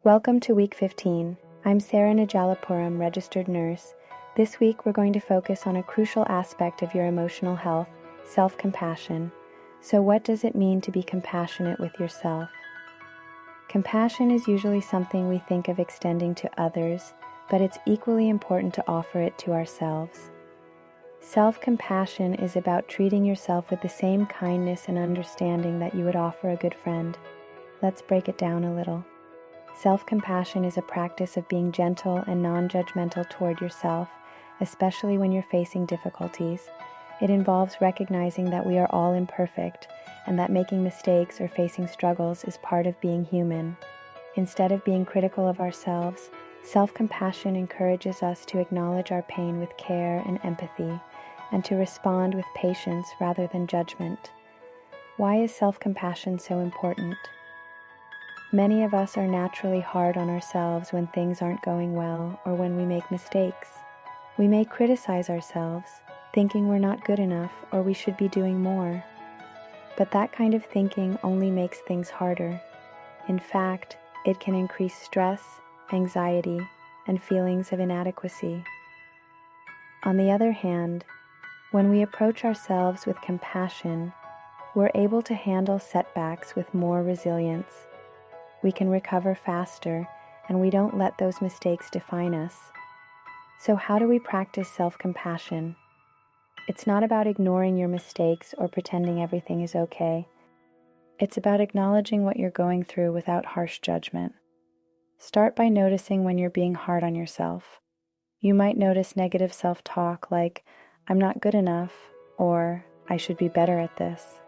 Welcome to Week 15. I'm Sarah Najalapuram, registered nurse. This week we're going to focus on a crucial aspect of your emotional health, self-compassion. So what does it mean to be compassionate with yourself? Compassion is usually something we think of extending to others, but it's equally important to offer it to ourselves. Self-compassion is about treating yourself with the same kindness and understanding that you would offer a good friend. Let's break it down a little. Self-compassion is a practice of being gentle and non-judgmental toward yourself, especially when you're facing difficulties. It involves recognizing that we are all imperfect and that making mistakes or facing struggles is part of being human. Instead of being critical of ourselves, self-compassion encourages us to acknowledge our pain with care and empathy, and to respond with patience rather than judgment. Why is self-compassion so important? Many of us are naturally hard on ourselves when things aren't going well or when we make mistakes. We may criticize ourselves, thinking we're not good enough or we should be doing more. But that kind of thinking only makes things harder. In fact, it can increase stress, anxiety, and feelings of inadequacy. On the other hand, when we approach ourselves with compassion, we're able to handle setbacks with more resilience. We can recover faster, and we don't let those mistakes define us. So how do we practice self-compassion? It's not about ignoring your mistakes or pretending everything is okay. It's about acknowledging what you're going through without harsh judgment. Start by noticing when you're being hard on yourself. You might notice negative self-talk like, "I'm not good enough," or "I should be better at this."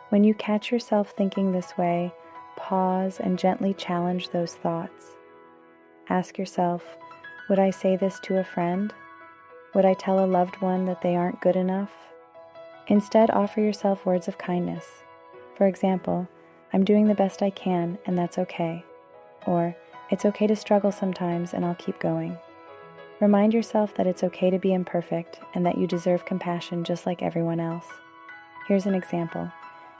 When you catch yourself thinking this way, pause and gently challenge those thoughts. Ask yourself, would I say this to a friend? Would I tell a loved one that they aren't good enough? Instead, offer yourself words of kindness. For example, "I'm doing the best I can and that's okay." Or, "It's okay to struggle sometimes and I'll keep going." Remind yourself that it's okay to be imperfect and that you deserve compassion just like everyone else. Here's an example.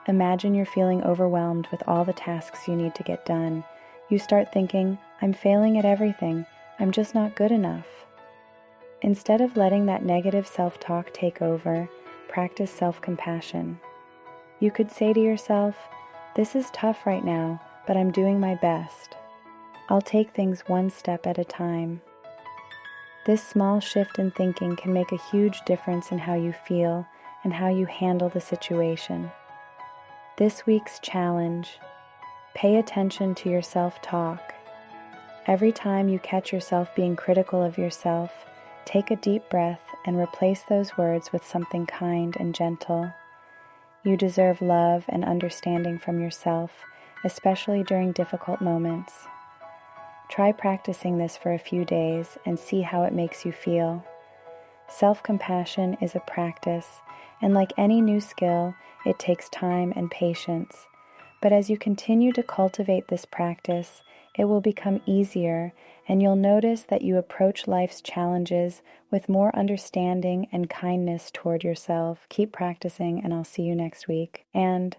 Imagine you're feeling overwhelmed with all the tasks you need to get done. You start thinking, "I'm failing at everything. I'm just not good enough." Instead of letting that negative self-talk take over, practice self-compassion. You could say to yourself, "This is tough right now, but I'm doing my best. I'll take things one step at a time." This small shift in thinking can make a huge difference in how you feel and how you handle the situation. This week's challenge: pay attention to your self-talk. Every time you catch yourself being critical of yourself, take a deep breath and replace those words with something kind and gentle. You deserve love and understanding from yourself, especially during difficult moments. Try practicing this for a few days and see how it makes you feel. Self-compassion is a practice, and like any new skill, it takes time and patience. But as you continue to cultivate this practice, it will become easier, and you'll notice that you approach life's challenges with more understanding and kindness toward yourself. Keep practicing, and I'll see you next week. And